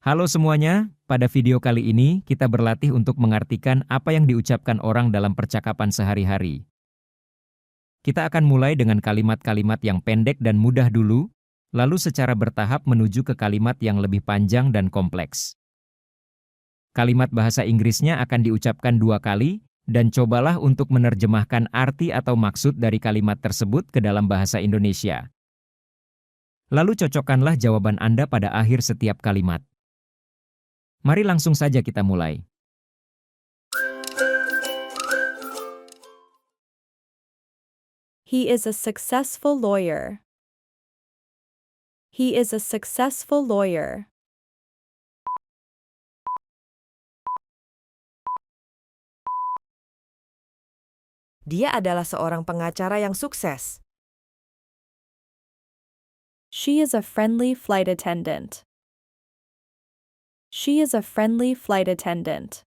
Halo semuanya, pada video kali ini kita berlatih untuk mengartikan apa yang diucapkan orang dalam percakapan sehari-hari. Kita akan mulai dengan kalimat-kalimat yang pendek dan mudah dulu, lalu secara bertahap menuju ke kalimat yang lebih panjang dan kompleks. Kalimat bahasa Inggrisnya akan diucapkan 2 kali, dan cobalah untuk menerjemahkan arti atau maksud dari kalimat tersebut ke dalam bahasa Indonesia. Lalu cocokkanlah jawaban Anda pada akhir setiap kalimat. Mari langsung saja kita mulai. He is a successful lawyer. He is a successful lawyer. Dia adalah seorang pengacara yang sukses. She is a friendly flight attendant. She is a friendly flight attendant.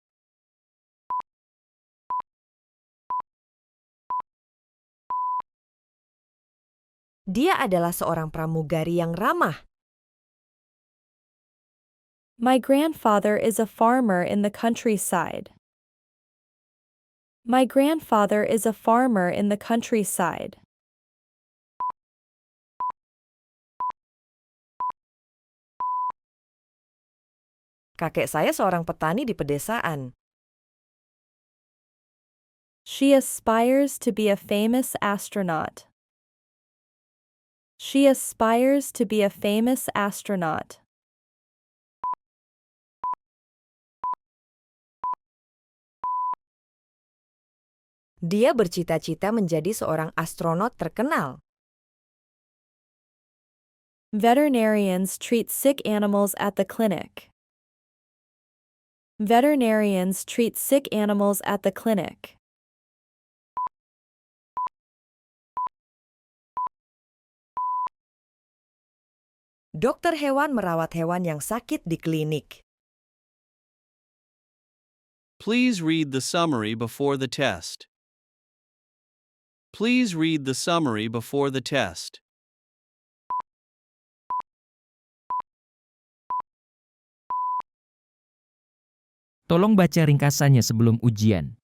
Dia adalah seorang pramugari yang ramah. My grandfather is a farmer in the countryside. My grandfather is a farmer in the countryside. Kakek saya seorang petani di pedesaan. She aspires to be a famous astronaut. She aspires to be a famous astronaut. Dia bercita-cita menjadi seorang astronot terkenal. Veterinarians treat sick animals at the clinic. Veterinarians treat sick animals at the clinic. Dokter hewan merawat hewan yang sakit di klinik. Please read the summary before the test. Please read the summary before the test. Tolong baca ringkasannya sebelum ujian.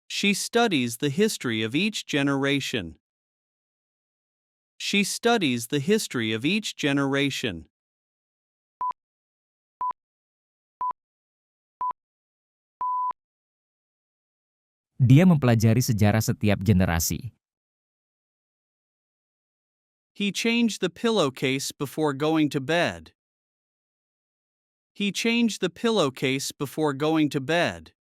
She studies the history of each generation. She studies the history of each generation. Dia mempelajari sejarah setiap generasi. He changed the pillowcase before going to bed. He changed the pillowcase before going to bed.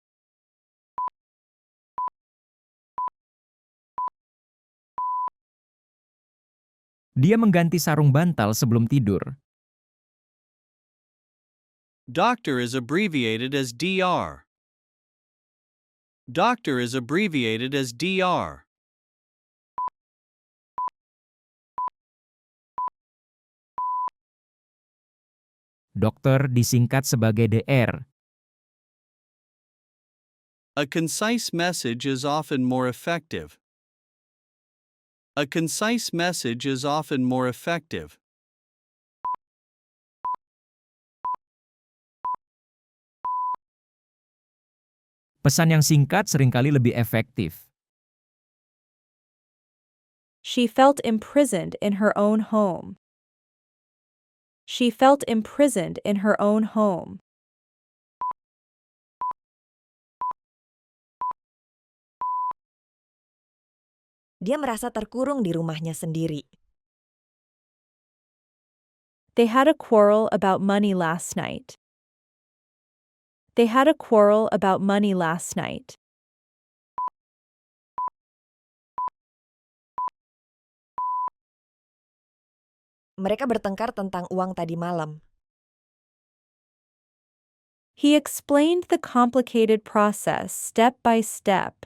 Dia mengganti sarung bantal sebelum tidur. Doctor is abbreviated as DR. Doctor is abbreviated as DR. Dokter disingkat sebagai DR. A concise message is often more effective. A concise message is often more effective. Pesan yang singkat seringkali lebih efektif. She felt imprisoned in her own home. She felt imprisoned in her own home. Dia merasa terkurung di rumahnya sendiri. They had a quarrel about money last night. They had a quarrel about money last night. Mereka bertengkar tentang uang tadi malam. He explained the complicated process step by step.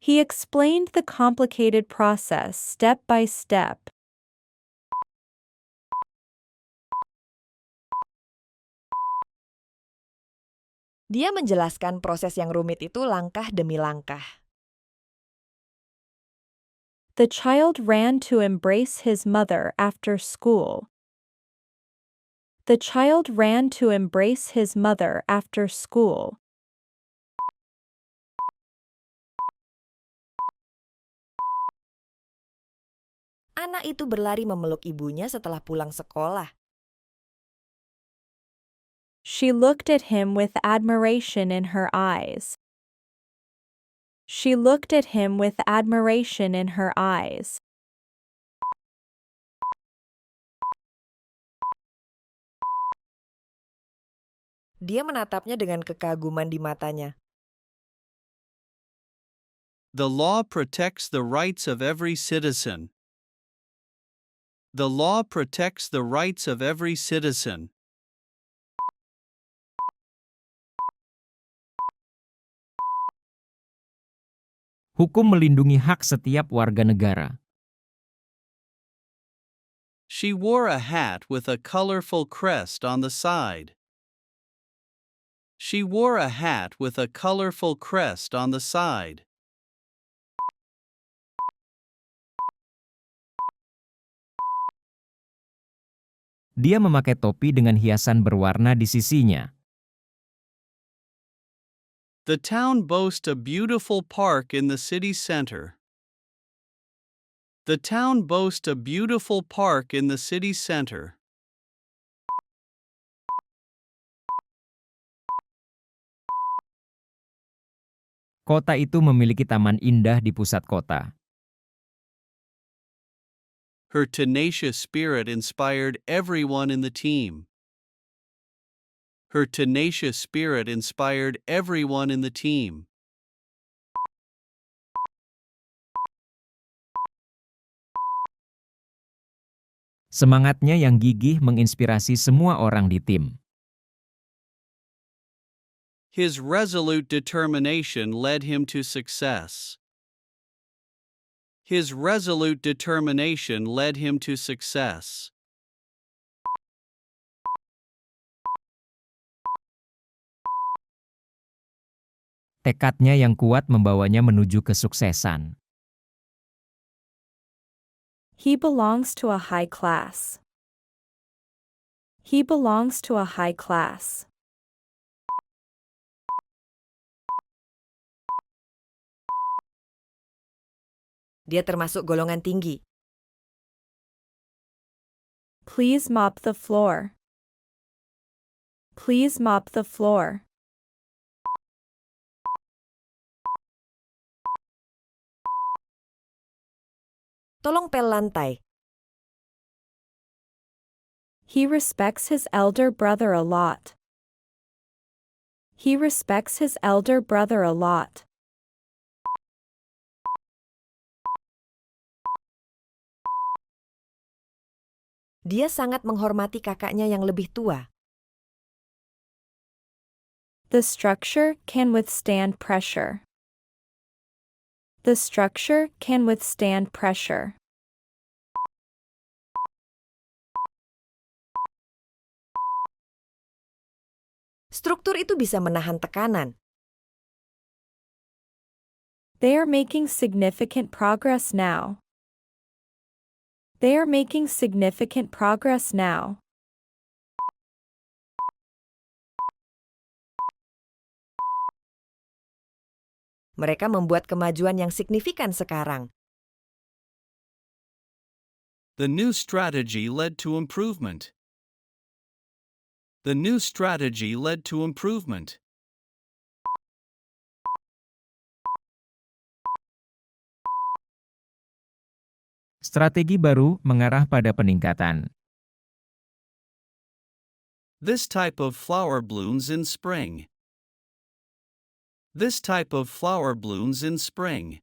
He explained the complicated process step by step. Dia menjelaskan proses yang rumit itu langkah demi langkah. The child ran to embrace his mother after school. The child ran to embrace his mother after school. Anak itu berlari memeluk ibunya setelah pulang sekolah. She looked at him with admiration in her eyes. She looked at him with admiration in her eyes. Dia menatapnya dengan kekaguman di matanya. The law protects the rights of every citizen. The law protects the rights of every citizen. Hukum melindungi hak setiap warga negara. She wore a hat with a colorful crest on the side. She wore a hat with a colorful crest on the side. Dia memakai topi dengan hiasan berwarna di sisinya. The town boasts a beautiful park in the city center. The town boasts a beautiful park in the city center. Kota itu memiliki taman indah di pusat kota. Her tenacious spirit inspired everyone in the team. Her tenacious spirit inspired everyone in the team. Semangatnya yang gigih menginspirasi semua orang di tim. His resolute determination led him to success. His resolute determination led him to success. Tekadnya yang kuat membawanya menuju kesuksesan. He belongs to a high class. He belongs to a high class. Dia termasuk golongan tinggi. Please mop the floor. Please mop the floor. Tolong pel lantai. He respects his elder brother a lot. He respects his elder brother a lot. Dia sangat menghormati kakaknya yang lebih tua. The structure can withstand pressure. The structure can withstand pressure. Struktur itu bisa menahan tekanan. They are making significant progress now. They are making significant progress now. Mereka membuat kemajuan yang signifikan sekarang. The new strategy led to improvement. The new strategy led to improvement. Strategi baru mengarah pada peningkatan. This type of flower blooms in spring. This type of flower blooms in spring.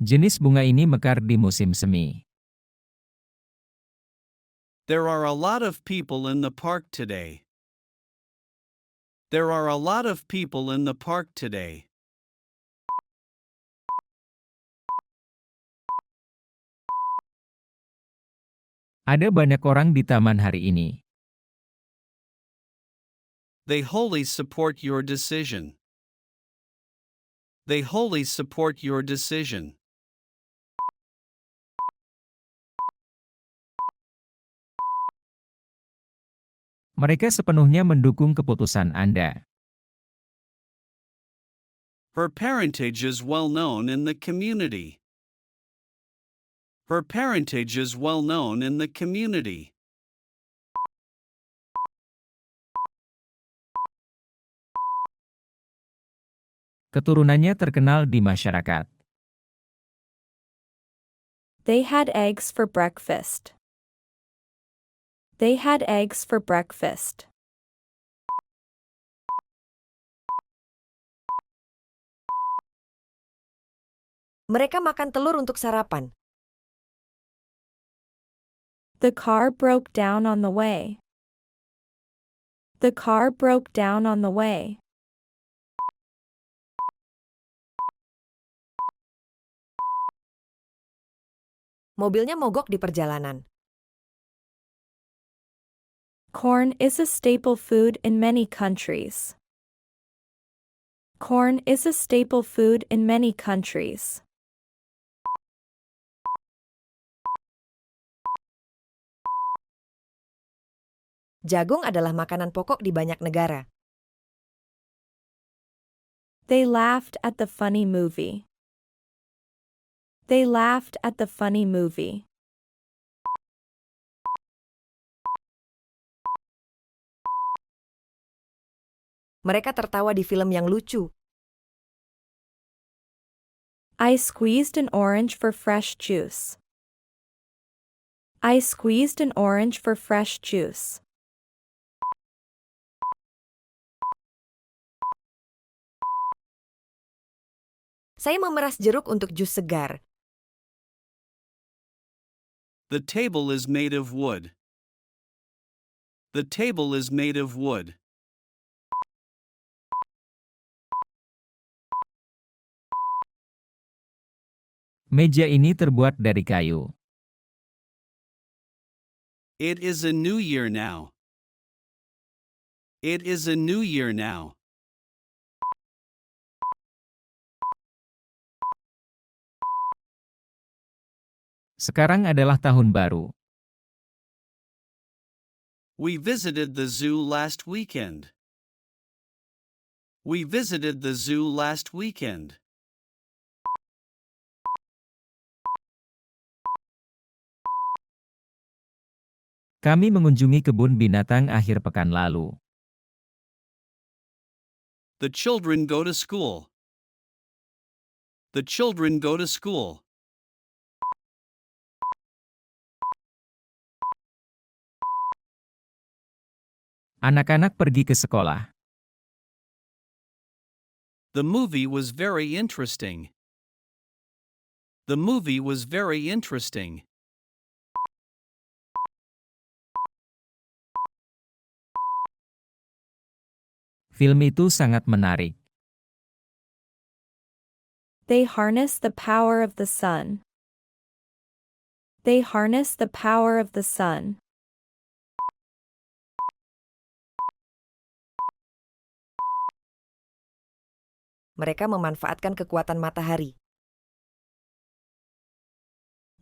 Jenis bunga ini mekar di musim semi. There are a lot of people in the park today. There are a lot of people in the park today. Ada banyak orang di taman hari ini. They wholly support your decision. They wholly support your decision. Mereka sepenuhnya mendukung keputusan Anda. Her parentage is well known in the community. Her parentage is well known in the community. Keturunannya terkenal di masyarakat. They had eggs for breakfast. They had eggs for breakfast. Mereka makan telur untuk sarapan. The car broke down on the way. The car broke down on the way. Mobilnya mogok di perjalanan. Corn is a staple food in many countries. Corn is a staple food in many countries. Jagung adalah makanan pokok di banyak negara. They laughed at the funny movie. They laughed at the funny movie. Mereka tertawa di film yang lucu. I squeezed an orange for fresh juice. I squeezed an orange for fresh juice. Saya memeras jeruk untuk jus segar. The table is made of wood. The table is made of wood. Meja ini terbuat dari kayu. It is a new year now. It is a new year now. Sekarang adalah tahun baru. We visited the zoo last weekend. We visited the zoo last weekend. Kami mengunjungi kebun binatang akhir pekan lalu. The children go to school. The children go to school. Anak-anak pergi ke sekolah. The movie was very interesting. The movie was very interesting. Film itu sangat menarik. They harness the power of the sun. They harness the power of the sun. Mereka memanfaatkan kekuatan matahari.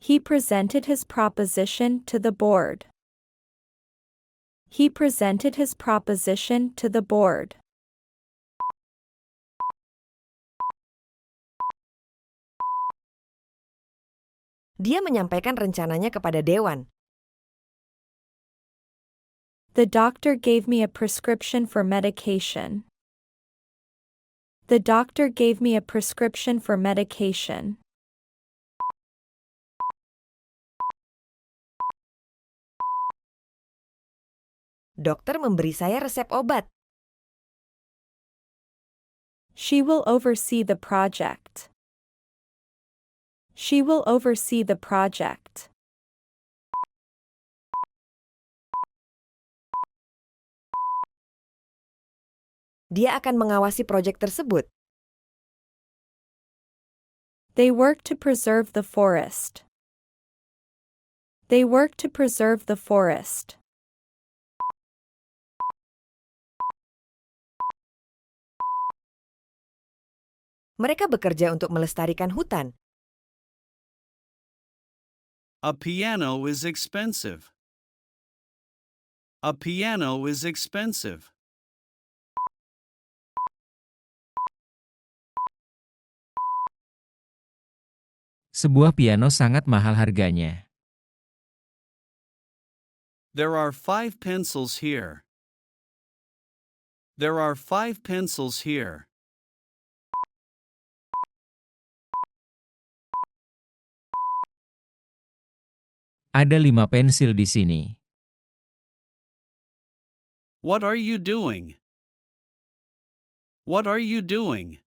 He presented his proposition to the board. He presented his proposition to the board. Dia menyampaikan rencananya kepada dewan. The doctor gave me a prescription for medication. The doctor gave me a prescription for medication. Dokter memberi saya resep obat. She will oversee the project. She will oversee the project. Dia akan mengawasi proyek tersebut. They work to preserve the forest. They work to preserve the forest. Mereka bekerja untuk melestarikan hutan. A piano is expensive. A piano is expensive. Sebuah piano sangat mahal harganya. There are 5 pencils here. There are 5 pencils here. Ada 5 pensil di sini. What are you doing? What are you doing?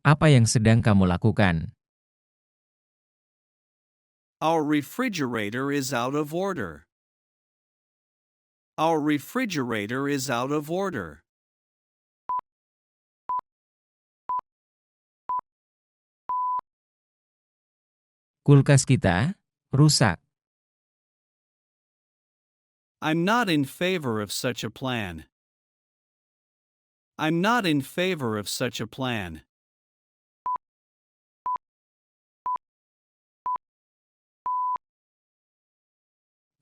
Apa yang sedang kamu lakukan? Our refrigerator is out of order. Our refrigerator is out of order. Kulkas kita rusak. I'm not in favor of such a plan. I'm not in favor of such a plan.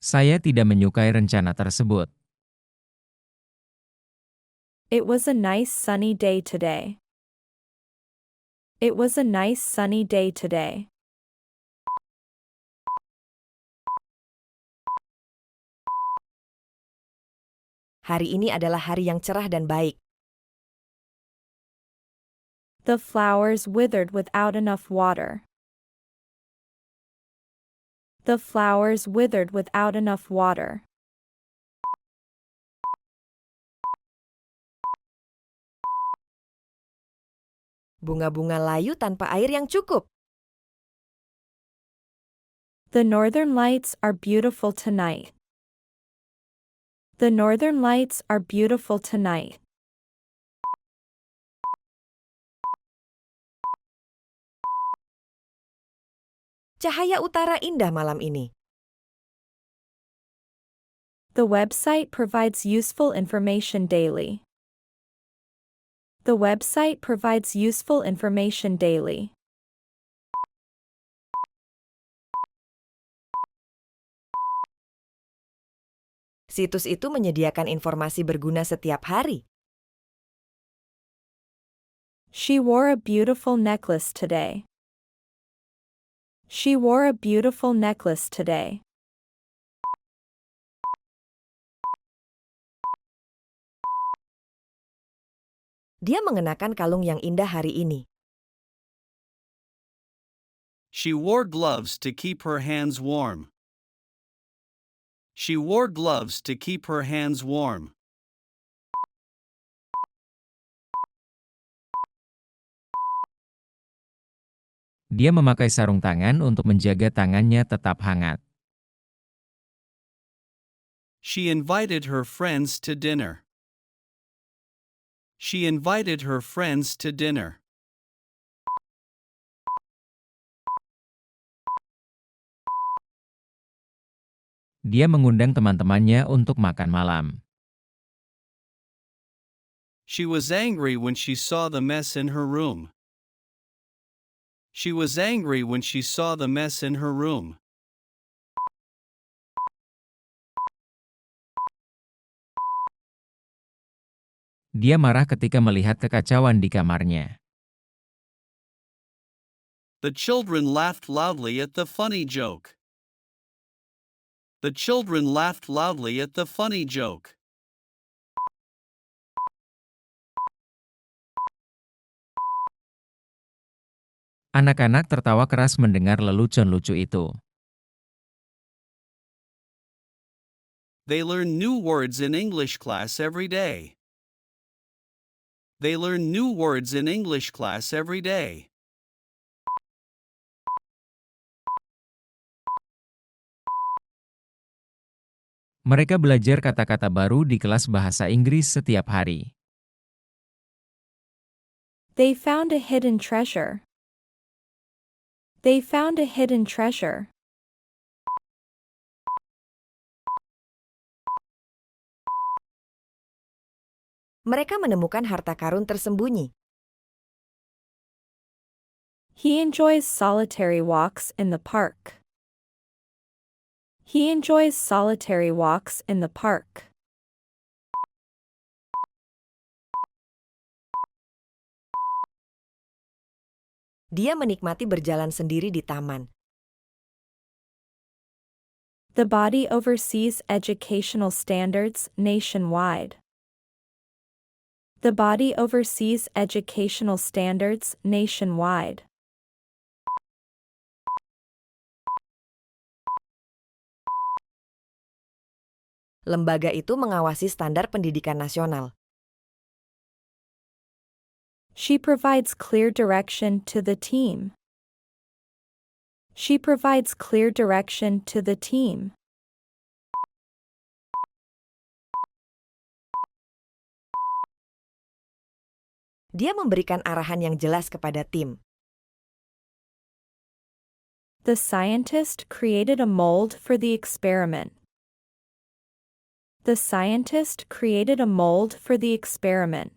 Saya tidak menyukai rencana tersebut. It was a nice sunny day today. It was a nice sunny day today. Hari ini adalah hari yang cerah dan baik. The flowers withered without enough water. The flowers withered without enough water. Bunga-bunga layu tanpa air yang cukup. The northern lights are beautiful tonight. The northern lights are beautiful tonight. Cahaya utara indah malam ini. The website provides useful information daily. The website provides useful information daily. Situs itu menyediakan informasi berguna setiap hari. She wore a beautiful necklace today. She wore a beautiful necklace today. Dia mengenakan kalung yang indah hari ini. She wore gloves to keep her hands warm. She wore gloves to keep her hands warm. Dia memakai sarung tangan untuk menjaga tangannya tetap hangat. She invited her friends to dinner. She invited her friends to dinner. Dia mengundang teman-temannya untuk makan malam. She was angry when she saw the mess in her room. She was angry when she saw the mess in her room. Dia marah ketika melihat kekacauan di kamarnya. The children laughed loudly at the funny joke. The children laughed loudly at the funny joke. Anak-anak tertawa keras mendengar lelucon lucu itu. They learn new words in English class every day. They learn new words in English class every day. Mereka belajar kata-kata baru di kelas bahasa Inggris setiap hari. They found a hidden treasure. They found a hidden treasure. Mereka menemukan harta karun tersembunyi. He enjoys solitary walks in the park. He enjoys solitary walks in the park. Dia menikmati berjalan sendiri di taman. The body oversees educational standards nationwide. The body oversees educational standards nationwide. Lembaga itu mengawasi standar pendidikan nasional. She provides clear direction to the team. She provides clear direction to the team. Dia memberikan arahan yang jelas kepada tim. The scientist created a mold for the experiment. The scientist created a mold for the experiment.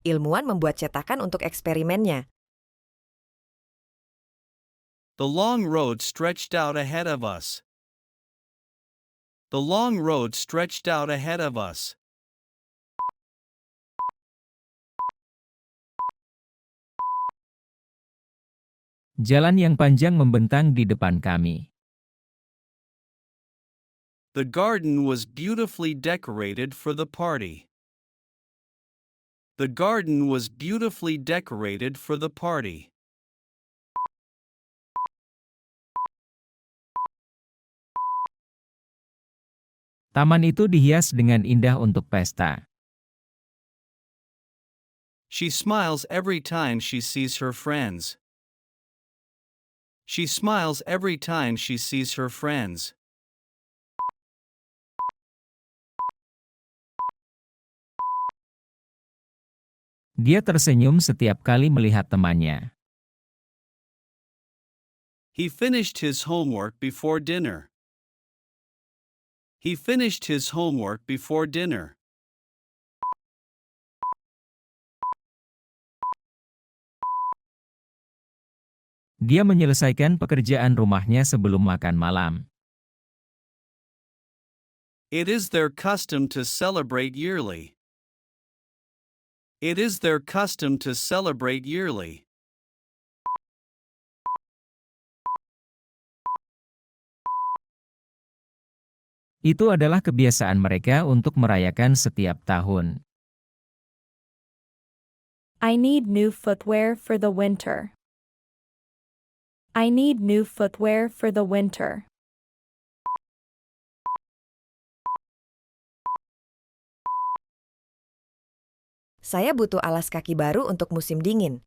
Ilmuwan membuat cetakan untuk eksperimennya. The long road stretched out ahead of us. The long road stretched out ahead of us. Jalan yang panjang membentang di depan kami. The garden was beautifully decorated for the party. The garden was beautifully decorated for the party. Taman itu dihias dengan indah untuk pesta. She smiles every time she sees her friends. She smiles every time she sees her friends. Dia tersenyum setiap kali melihat temannya. He finished his homework before dinner. He finished his homework before dinner. Dia menyelesaikan pekerjaan rumahnya sebelum makan malam. It is their custom to celebrate yearly. It is their custom to celebrate yearly. Itu adalah kebiasaan mereka untuk merayakan setiap tahun. I need new footwear for the winter. I need new footwear for the winter. Saya butuh alas kaki baru untuk musim dingin.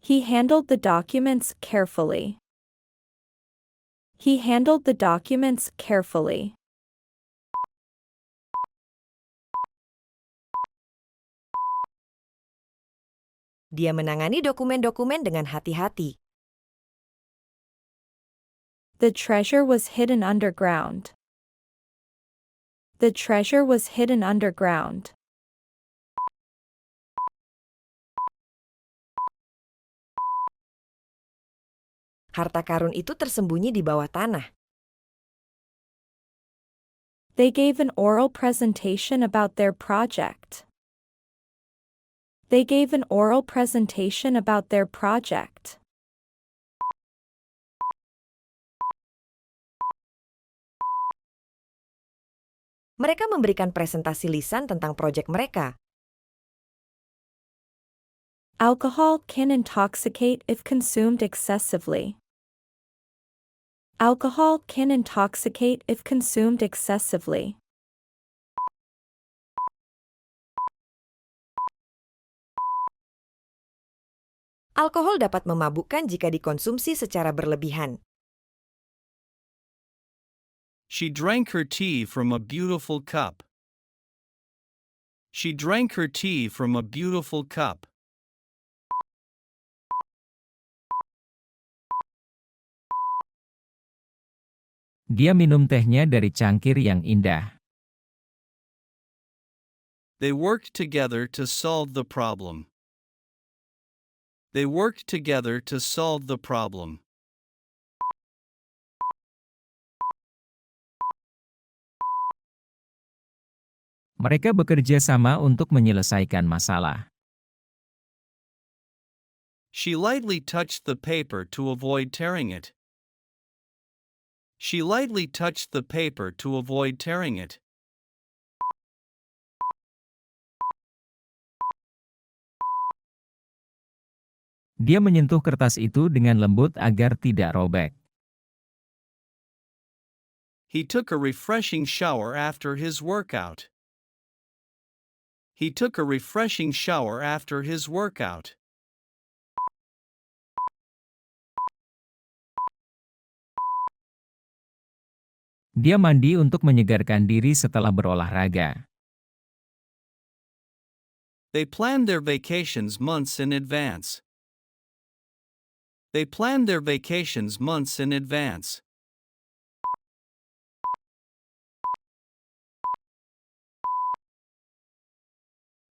He handled the documents carefully. He handled the documents carefully. Dia menangani dokumen-dokumen dengan hati-hati. The treasure was hidden underground. The treasure was hidden underground. Harta karun itu tersembunyi di bawah tanah. They gave an oral presentation about their project. They gave an oral presentation about their project. Mereka memberikan presentasi lisan tentang proyek mereka. Alcohol can intoxicate if consumed excessively. Alcohol can intoxicate if consumed excessively. Alkohol dapat memabukkan jika dikonsumsi secara berlebihan. She drank her tea from a beautiful cup. She drank her tea from a beautiful cup. Dia minum tehnya dari cangkir yang indah. They worked together to solve the problem. They worked together to solve the problem. Mereka bekerja sama untuk menyelesaikan masalah. She lightly touched the paper to avoid tearing it. She lightly touched the paper to avoid tearing it. Dia menyentuh kertas itu dengan lembut agar tidak robek. He took a refreshing shower after his workout. He took a refreshing shower after his workout. Dia mandi untuk menyegarkan diri setelah berolahraga. They planned their vacations months in advance. They planned their vacations months in advance.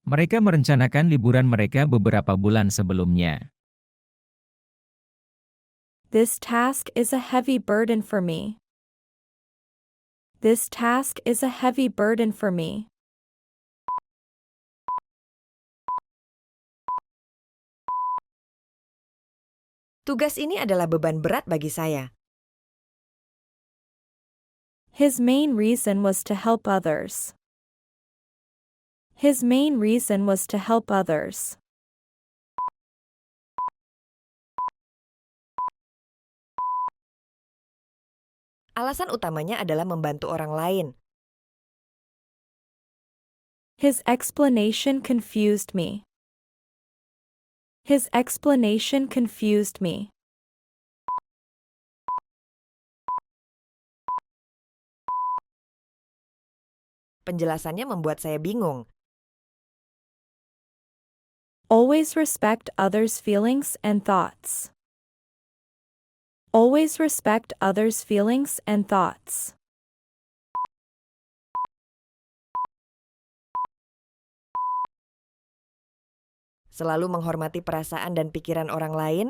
Mereka merencanakan liburan mereka beberapa bulan sebelumnya. This task is a heavy burden for me. This task is a heavy burden for me. Tugas ini adalah beban berat bagi saya. His main reason was to help others. His main reason was to help others. Alasan utamanya adalah membantu orang lain. His explanation confused me. His explanation confused me. Penjelasannya membuat saya bingung. Always respect others' feelings and thoughts. Always respect others' feelings and thoughts. Selalu menghormati perasaan dan pikiran orang lain.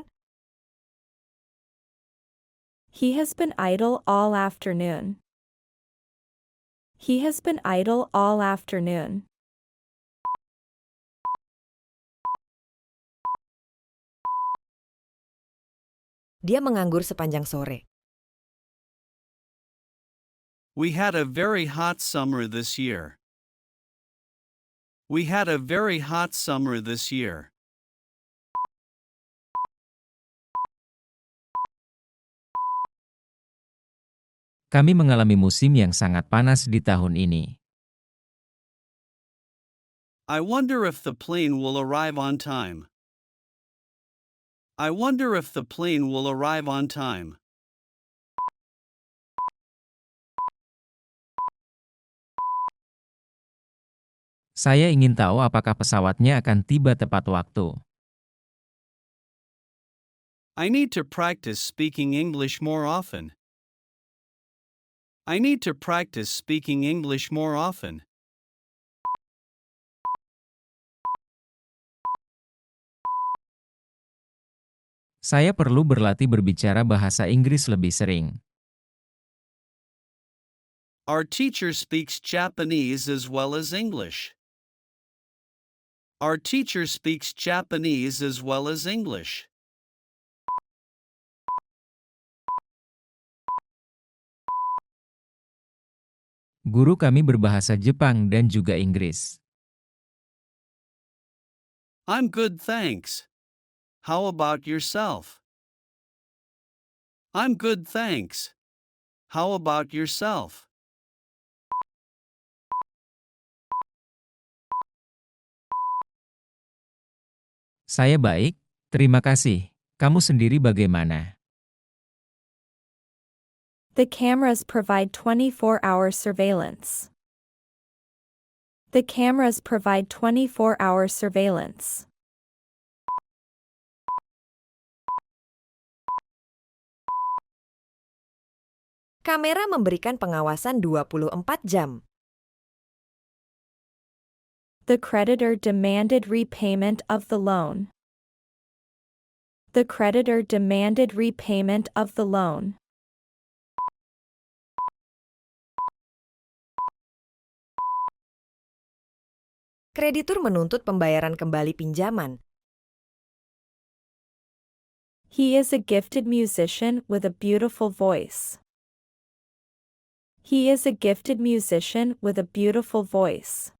He has been idle all afternoon. He has been idle all afternoon. Dia menganggur sepanjang sore. We had a very hot summer this year. We had a very hot summer this year. Kami mengalami musim yang sangat panas di tahun ini. I wonder if the plane will arrive on time. I wonder if the plane will arrive on time. Saya ingin tahu apakah pesawatnya akan tiba tepat waktu. I need to practice speaking English more often. I need to practice speaking English more often. Saya perlu berlatih berbicara bahasa Inggris lebih sering. Our teacher speaks Japanese as well as English. Our teacher speaks Japanese as well as English. Guru kami berbahasa Jepang dan juga Inggris. I'm good, thanks. How about yourself? I'm good, thanks. How about yourself? Saya baik, terima kasih. Kamu sendiri bagaimana? The cameras provide 24-hour surveillance. The cameras provide 24-hour surveillance. Kamera memberikan pengawasan 24 jam. The creditor demanded repayment of the loan. The creditor demanded repayment of the loan. Kreditur menuntut pembayaran kembali pinjaman. He is a gifted musician with a beautiful voice. He is a gifted musician with a beautiful voice.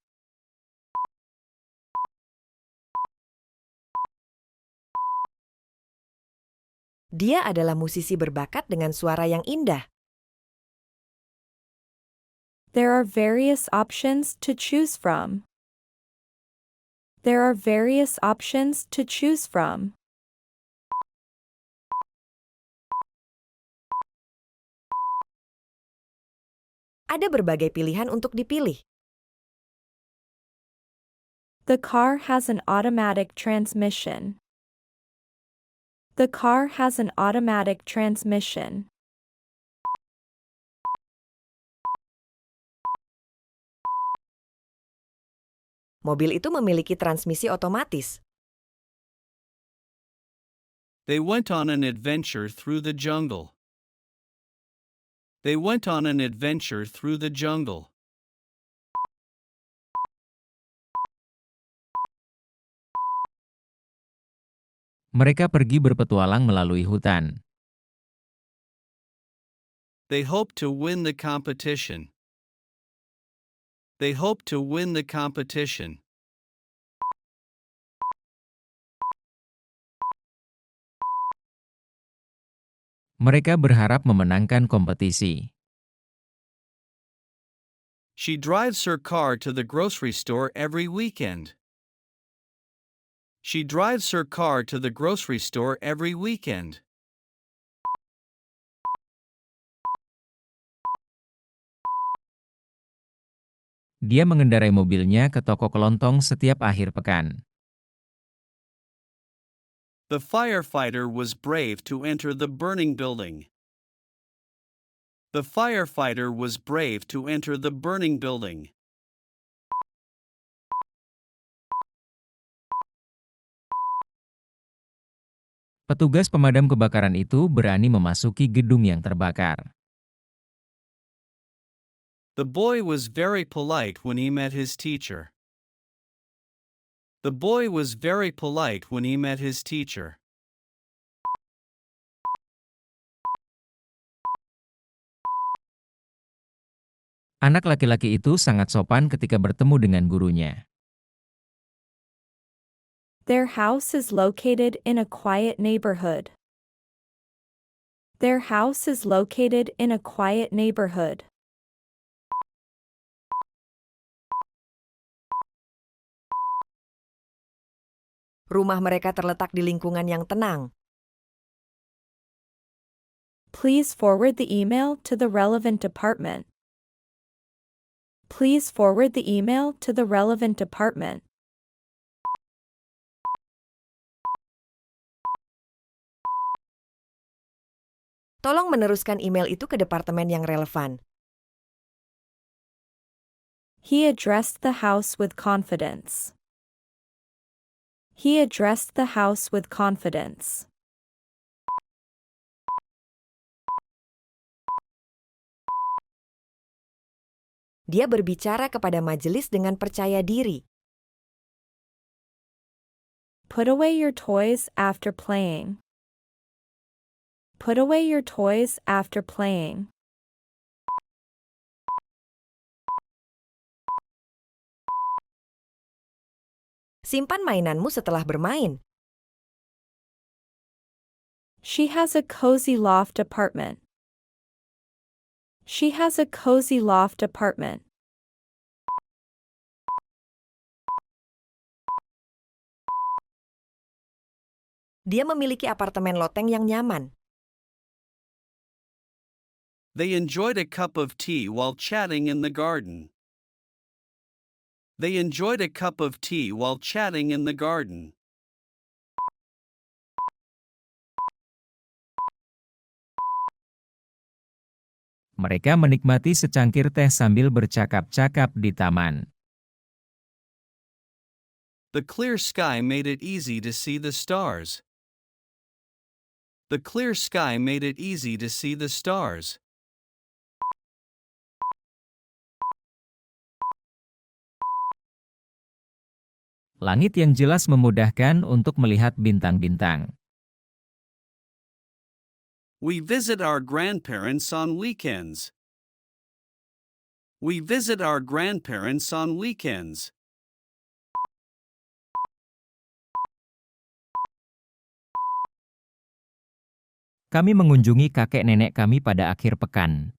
Dia adalah musisi berbakat dengan suara yang indah. There are various options to choose from. There are various options to choose from. Ada berbagai pilihan untuk dipilih. The car has an automatic transmission. The car has an automatic transmission. Mobil itu memiliki transmisi otomatis. They went on an adventure through the jungle. They went on an adventure through the jungle. Mereka pergi berpetualang melalui hutan. They hope to win the competition. They hope to win the competition. Mereka berharap memenangkan kompetisi. She drives her car to the grocery store every weekend. She drives her car to the grocery store every weekend. Dia mengendarai mobilnya ke toko kelontong setiap akhir pekan. The firefighter was brave to enter the burning building. The firefighter was brave to enter the burning building. Petugas pemadam kebakaran itu berani memasuki gedung yang terbakar. The boy was very polite when he met his teacher. The boy was very polite when he met his teacher. Anak laki-laki itu sangat sopan ketika bertemu dengan gurunya. Their house is located in a quiet neighborhood. Their house is located in a quiet neighborhood. Rumah mereka terletak di lingkungan yang tenang. Please forward the email to the relevant department. Please forward the email to the relevant department. Tolong meneruskan email itu ke departemen yang relevan. He addressed the house with confidence. He addressed the house with confidence. Dia berbicara kepada majelis dengan percaya diri. Put away your toys after playing. Put away your toys after playing. Simpan mainanmu setelah bermain. She has a cozy loft apartment. She has a cozy loft apartment. Dia memiliki apartemen loteng yang nyaman. They enjoyed a cup of tea while chatting in the garden. They enjoyed a cup of tea while chatting in the garden. Mereka menikmati secangkir teh sambil bercakap-cakap di taman. The clear sky made it easy to see the stars. The clear sky made it easy to see the stars. Langit yang jelas memudahkan untuk melihat bintang-bintang. We visit our grandparents on weekends. We visit our grandparents on weekends. Kami mengunjungi kakek nenek kami pada akhir pekan.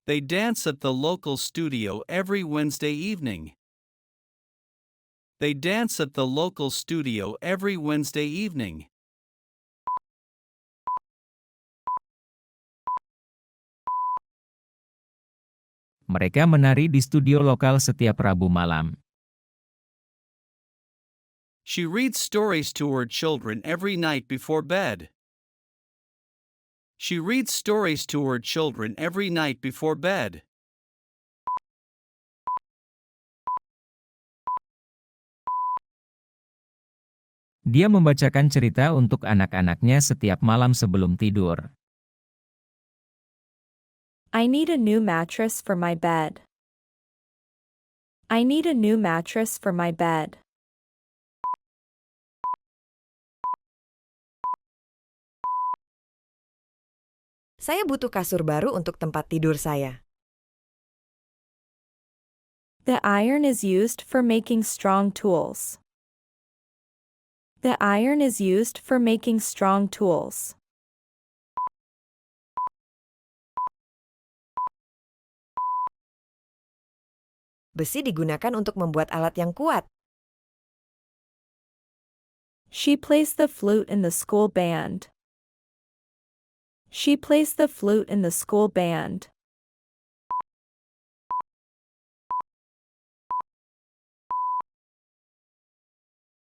They dance at the local studio every Wednesday evening. They dance at the local studio every Wednesday evening. Mereka menari di studio lokal setiap Rabu malam. She reads stories to her children every night before bed. She reads stories to her children every night before bed. Dia membacakan cerita untuk anak-anaknya setiap malam sebelum tidur. I need a new mattress for my bed. I need a new mattress for my bed. Saya butuh kasur baru untuk tempat tidur saya. The iron is used for making strong tools. The iron is used for making strong tools. Besi digunakan untuk membuat alat yang kuat. She plays the flute in the school band. She plays the flute in the school band.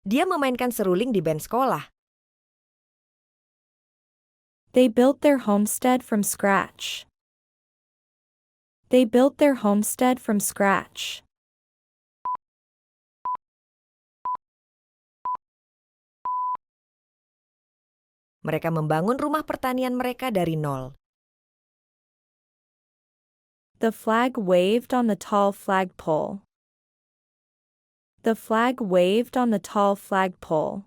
Dia memainkan seruling di band sekolah. They built their homestead from scratch. They built their homestead from scratch. Mereka membangun rumah pertanian mereka dari nol. The flag waved on the tall flagpole. The flag waved on the tall flagpole.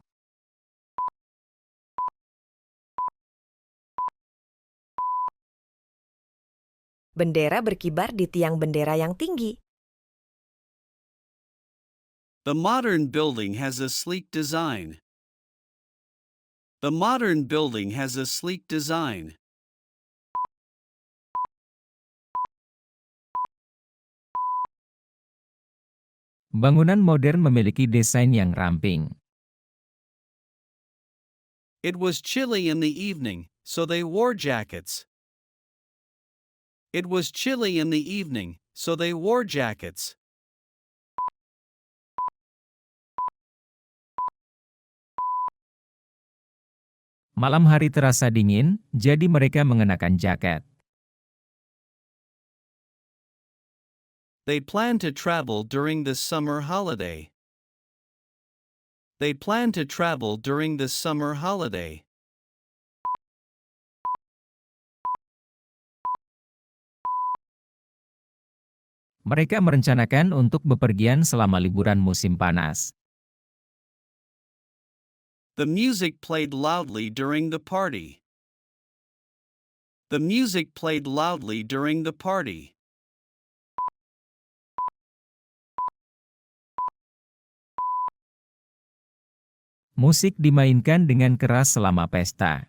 Bendera berkibar di tiang bendera yang tinggi. The modern building has a sleek design. The modern building has a sleek design. Bangunan modern memiliki desain yang ramping. It was chilly in the evening, so they wore jackets. It was chilly in the evening, so they wore jackets. Malam hari terasa dingin, jadi mereka mengenakan jaket. They plan to travel during the summer holiday. They plan to travel during the summer holiday. Mereka merencanakan untuk bepergian selama liburan musim panas. The music played loudly during the party. The music played loudly during the party. Musik dimainkan dengan keras selama pesta.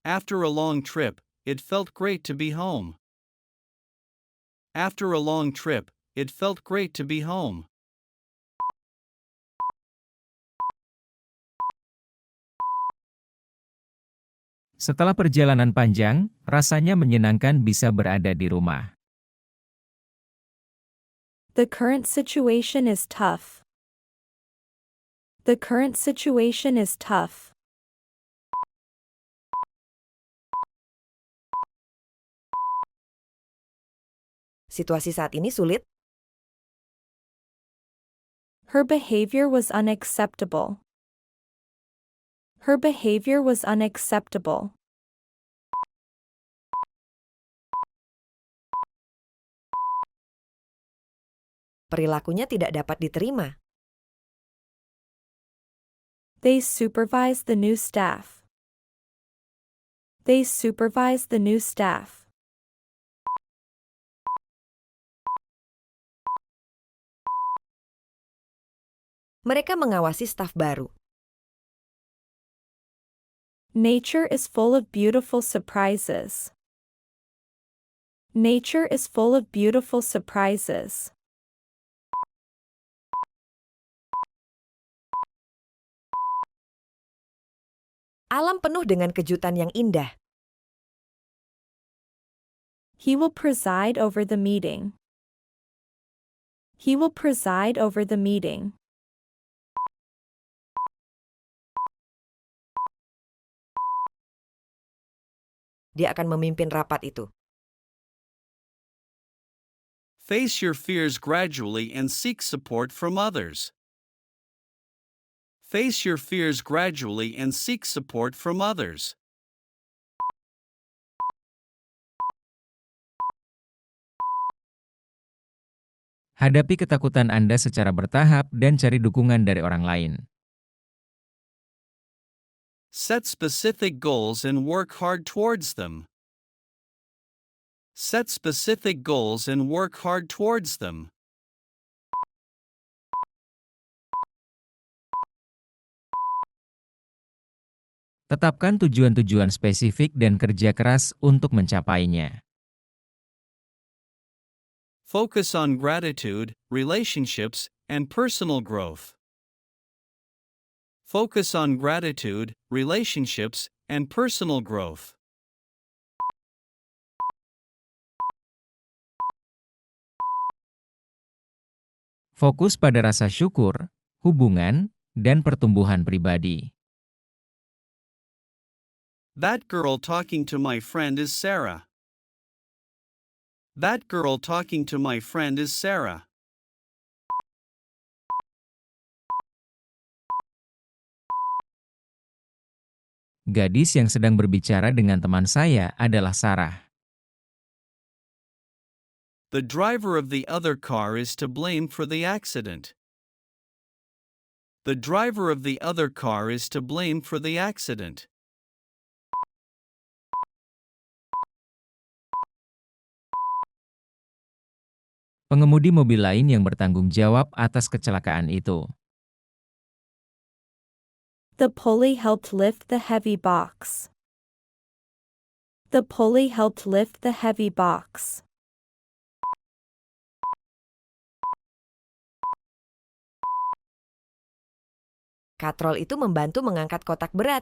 After a long trip, it felt great to be home. After a long trip, it felt great to be home. Setelah perjalanan panjang, rasanya menyenangkan bisa berada di rumah. The current situation is tough. The current situation is tough. Situasi saat ini sulit. Her behavior was unacceptable. Her behavior was unacceptable. Perilakunya tidak dapat diterima. They supervised the new staff. They supervised the new staff. Mereka mengawasi staf baru. Nature is full of beautiful surprises. Nature is full of beautiful surprises. Alam penuh dengan kejutan yang indah. He will preside over the meeting. He will preside over the meeting. Dia akan memimpin rapat itu. Face your fears gradually and seek support from others. Face your fears gradually and seek support from others. Hadapi ketakutan Anda secara bertahap dan cari dukungan dari orang lain. Set specific goals and work hard towards them. Set specific goals and work hard towards them. Tetapkan tujuan-tujuan spesifik dan kerja keras untuk mencapainya. Focus on gratitude, relationships, and personal growth. Focus on gratitude, relationships, and personal growth. Fokus pada rasa syukur, hubungan, dan pertumbuhan pribadi. That girl talking to my friend is Sarah. That girl talking to my friend is Sarah. Gadis yang sedang berbicara dengan teman saya adalah Sarah. The driver of the other car is to blame for the accident. The driver of the other car is to blame for the accident. Pengemudi mobil lain yang bertanggung jawab atas kecelakaan itu. The pulley helped lift the heavy box. The pulley helped lift the heavy box. Katrol itu membantu mengangkat kotak berat.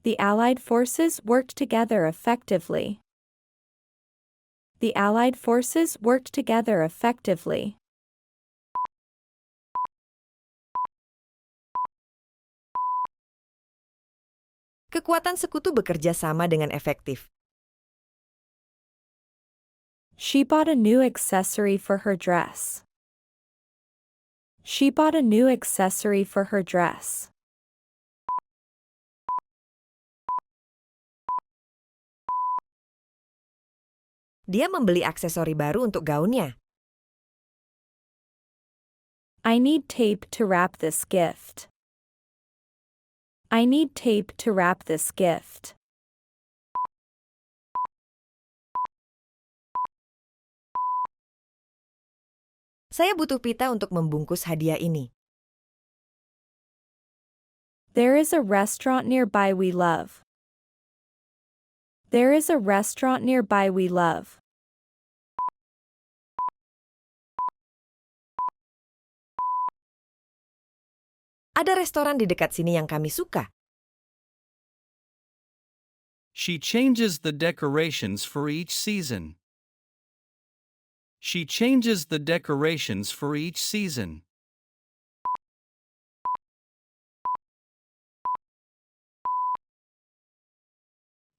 The Allied forces worked together effectively. The Allied forces worked together effectively. Kekuatan sekutu bekerja sama dengan efektif. She bought a new accessory for her dress. She bought a new accessory for her dress. Dia membeli aksesori baru untuk gaunnya. I need tape to wrap this gift. I need tape to wrap this gift. Saya butuh pita untuk membungkus hadiah ini. There is a restaurant nearby we love. There is a restaurant nearby we love. Ada restoran di dekat sini yang kami suka. She changes the decorations for each season. She changes the decorations for each season.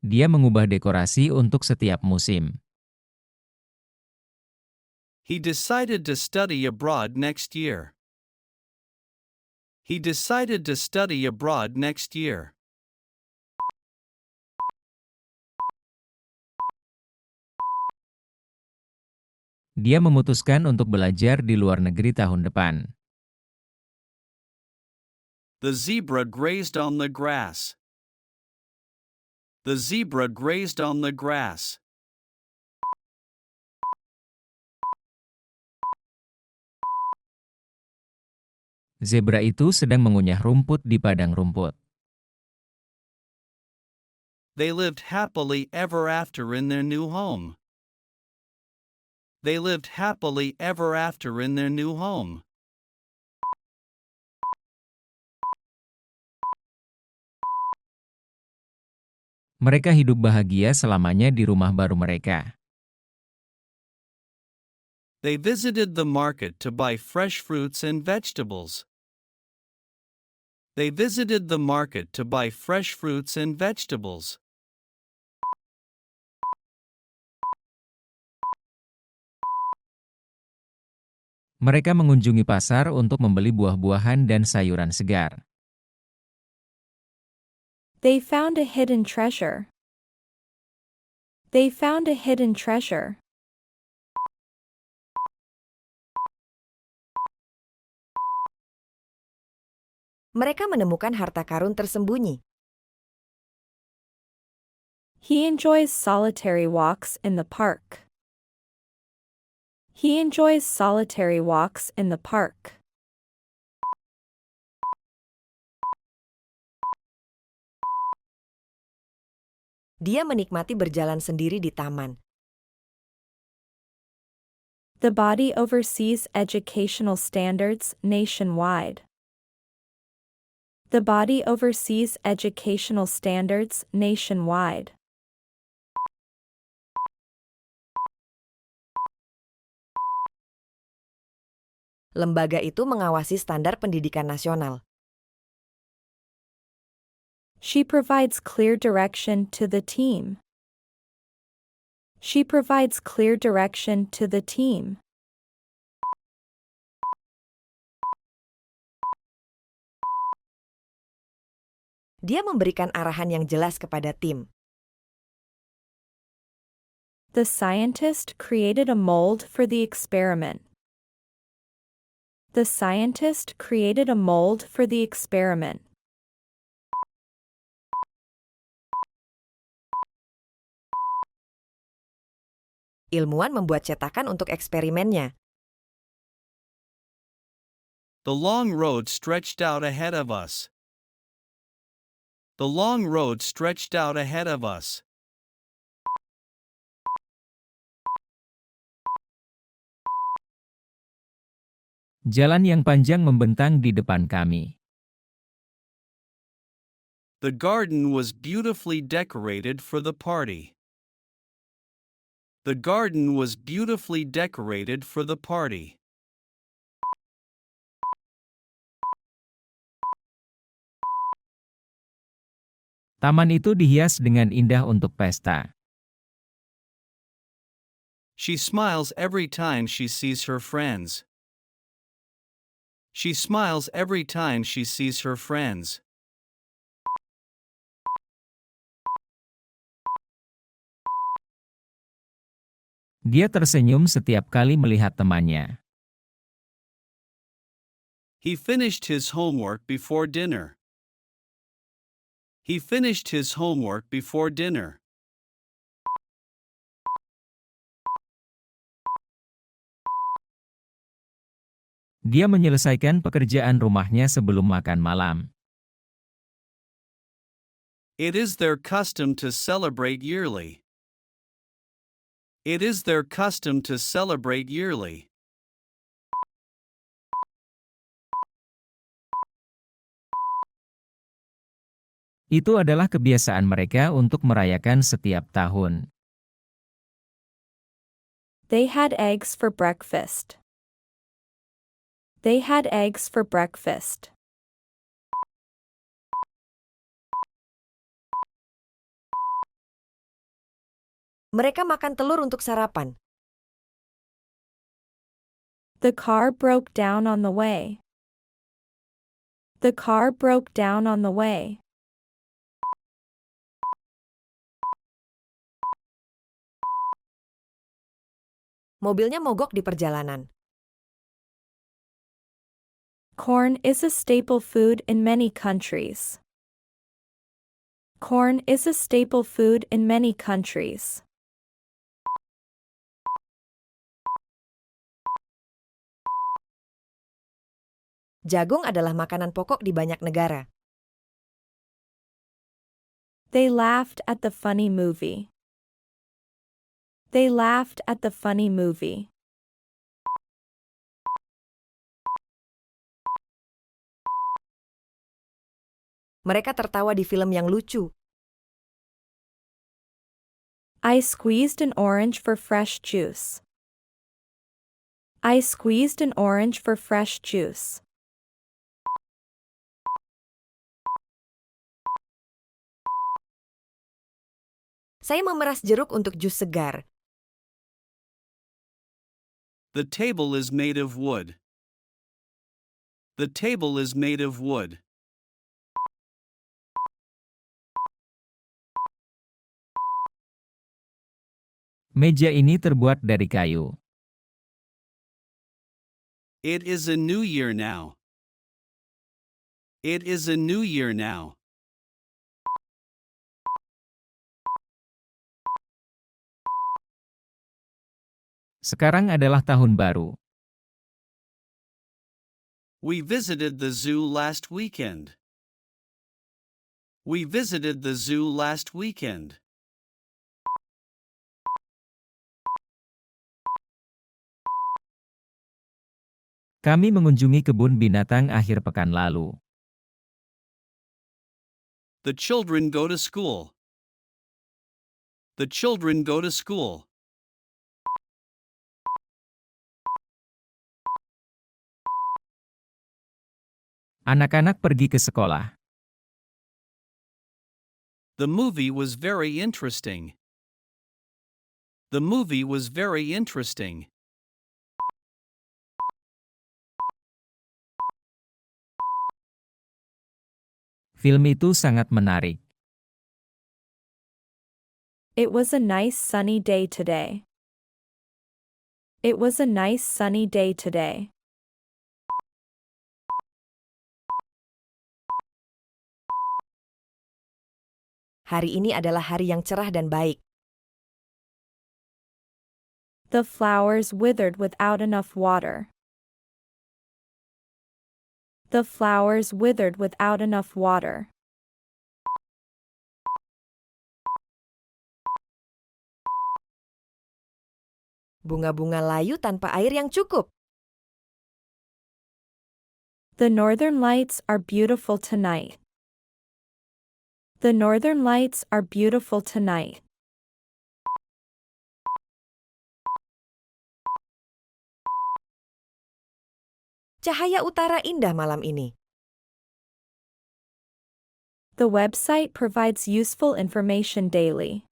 Dia mengubah dekorasi untuk setiap musim. He decided to study abroad next year. He decided to study abroad next year. Dia memutuskan untuk belajar di luar negeri tahun depan. The zebra grazed on the grass. The zebra grazed on the grass. Zebra itu sedang mengunyah rumput di padang rumput. They lived happily ever after in their new home. They lived happily ever after in their new home. Mereka hidup bahagia selamanya di rumah baru mereka. They visited the market to buy fresh fruits and vegetables. They visited the market to buy fresh fruits and vegetables. Mereka mengunjungi pasar untuk membeli buah-buahan dan sayuran segar. They found a hidden treasure. They found a hidden treasure. Mereka menemukan harta karun tersembunyi. He enjoys solitary walks in the park. He enjoys solitary walks in the park. Dia menikmati berjalan sendiri di taman. The body oversees educational standards nationwide. The body oversees educational standards nationwide. Lembaga itu mengawasi standar pendidikan nasional. She provides clear direction to the team. She provides clear direction to the team. Dia memberikan arahan yang jelas kepada tim. The scientist created a mold for the experiment. The scientist created a mold for the experiment. Ilmuwan membuat cetakan untuk eksperimennya. The long road stretched out ahead of us. The long road stretched out ahead of us. Jalan yang panjang membentang di depan kami. The garden was beautifully decorated for the party. The garden was beautifully decorated for the party. Taman itu dihias dengan indah untuk pesta. She smiles every time she sees her friends. She smiles every time she sees her friends. Dia tersenyum setiap kali melihat temannya. He finished his homework before dinner. He finished his homework before dinner. Dia menyelesaikan pekerjaan rumahnya sebelum makan malam. It is their custom to celebrate yearly. It is their custom to celebrate yearly. Itu adalah kebiasaan mereka untuk merayakan setiap tahun. They had eggs for breakfast. They had eggs for breakfast. Mereka makan telur untuk sarapan. The car broke down on the way. The car broke down on the way. Mobilnya mogok di perjalanan. Corn is a staple food in many countries. Corn is a staple food in many countries. Jagung adalah makanan pokok di banyak negara. They laughed at the funny movie. They laughed at the funny movie. Mereka tertawa di film yang lucu. I squeezed an orange for fresh juice. I squeezed an orange for fresh juice. Saya memeras jeruk untuk jus segar. The table is made of wood. The table is made of wood. Meja ini terbuat dari kayu. It is a new year now. It is a new year now. Sekarang adalah tahun baru. We visited the zoo last weekend. We visited the zoo last weekend. Kami mengunjungi kebun binatang akhir pekan lalu. The children go to school. The children go to school. Anak-anak pergi ke sekolah. The movie was very interesting. The movie was very interesting. Film itu sangat menarik. It was a nice sunny day today. It was a nice sunny day today. Hari ini adalah hari yang cerah dan baik. The flowers withered without enough water. The flowers withered without enough water. Bunga-bunga layu tanpa air yang cukup. The northern lights are beautiful tonight. The northern lights are beautiful tonight. Cahaya utara indah malam ini. The website provides useful information daily.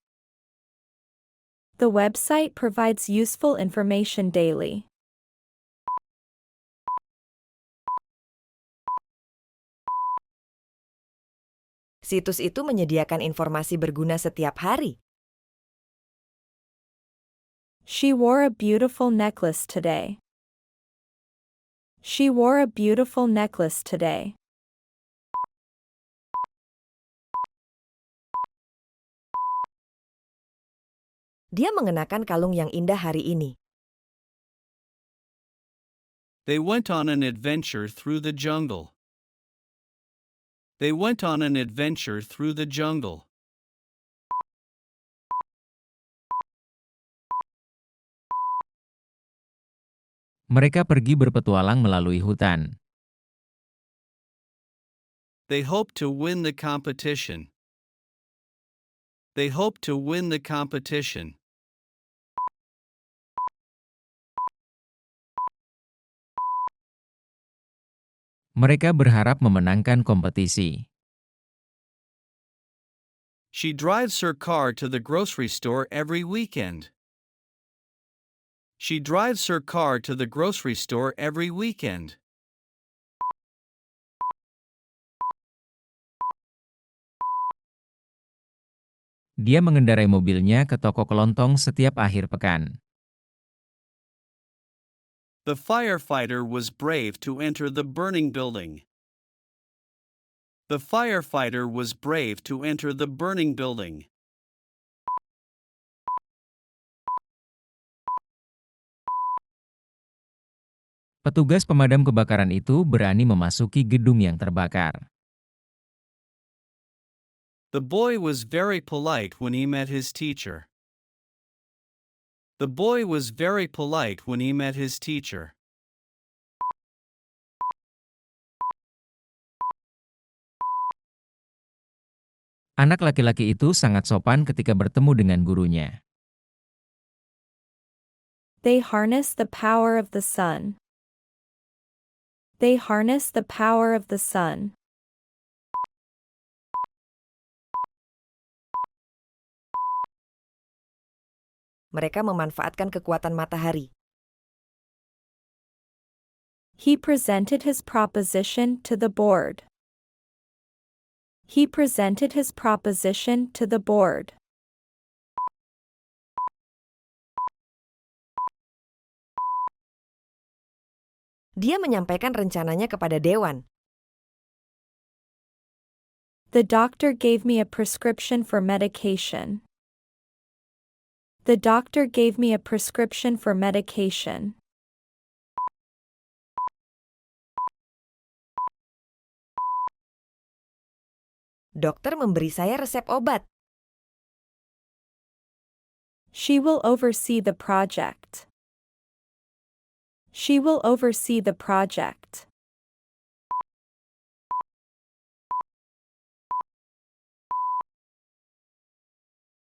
The website provides useful information daily. Situs itu menyediakan informasi berguna setiap hari. She wore a beautiful necklace today. She wore a beautiful necklace today. Dia mengenakan kalung yang indah hari ini. They went on an adventure through the jungle. They went on an adventure through the jungle. Mereka pergi berpetualang melalui hutan. They hope to win the competition. They hope to win the competition. Mereka berharap memenangkan kompetisi. She drives her car to the grocery store every weekend. She drives her car to the grocery store every weekend. Dia mengendarai mobilnya ke toko kelontong setiap akhir pekan. The firefighter was brave to enter the burning building. The firefighter was brave to enter the burning building. Petugas pemadam kebakaran itu berani memasuki gedung yang terbakar. The boy was very polite when he met his teacher. The boy was very polite when he met his teacher. Anak laki-laki itu sangat sopan ketika bertemu dengan gurunya. They harness the power of the sun. They harness the power of the sun. Mereka memanfaatkan kekuatan matahari. He presented his proposition to the board. He presented his proposition to the board. Dia menyampaikan rencananya kepada dewan. The doctor gave me a prescription for medication. The doctor gave me a prescription for medication. Dokter memberi saya resep obat. She will oversee the project. She will oversee the project.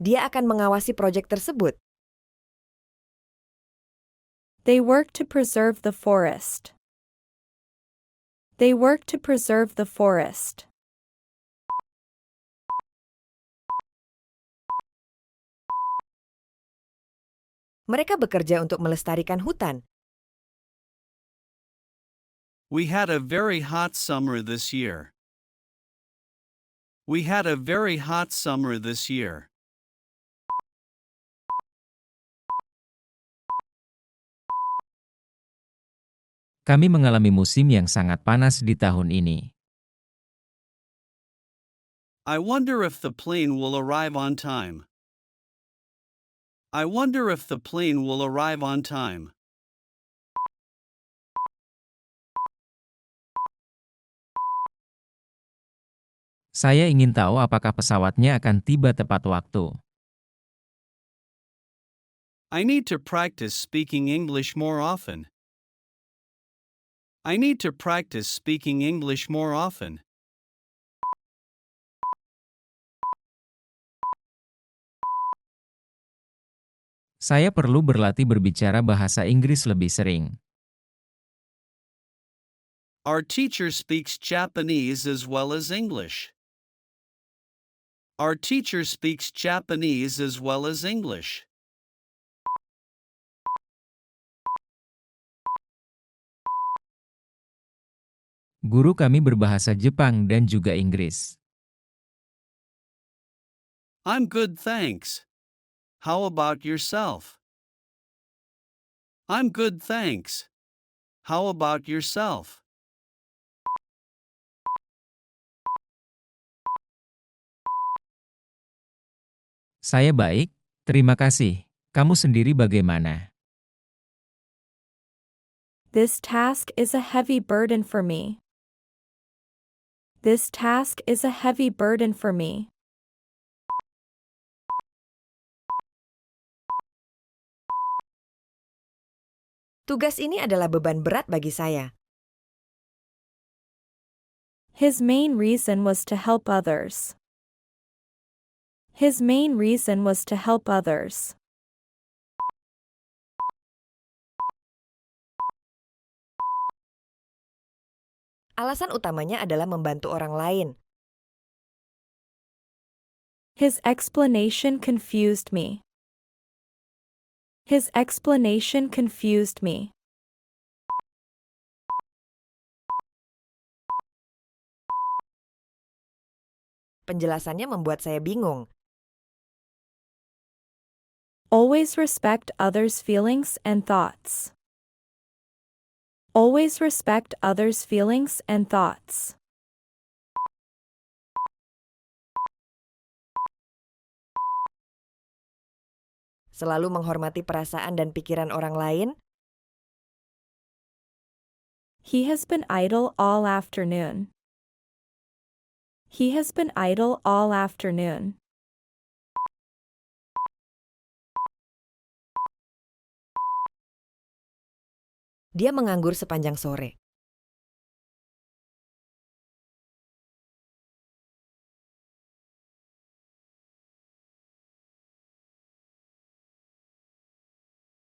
Dia akan mengawasi proyek tersebut. They work to preserve the forest. They work to preserve the forest. Mereka bekerja untuk melestarikan hutan. We had a very hot summer this year. We had a very hot summer this year. Kami mengalami musim yang sangat panas di tahun ini. I wonder if the plane will arrive on time. I wonder if the plane will arrive on time. Saya ingin tahu apakah pesawatnya akan tiba tepat waktu. I need to practice speaking English more often. I need to practice speaking English more often. Saya perlu berlatih berbicara bahasa Inggris lebih sering. Our teacher speaks Japanese as well as English. Our teacher speaks Japanese as well as English. Guru kami berbahasa Jepang dan juga Inggris. I'm good, thanks. How about yourself? I'm good, thanks. How about yourself? Saya baik, terima kasih. Kamu sendiri bagaimana? This task is a heavy burden for me. This task is a heavy burden for me. Tugas ini adalah beban berat bagi saya. His main reason was to help others. His main reason was to help others. Alasan utamanya adalah membantu orang lain. His explanation confused me. His explanation confused me. Penjelasannya membuat saya bingung. Always respect others' feelings and thoughts. Always respect others' feelings and thoughts. Selalu menghormati perasaan dan pikiran orang lain. He has been idle all afternoon. He has been idle all afternoon. Dia menganggur sepanjang sore.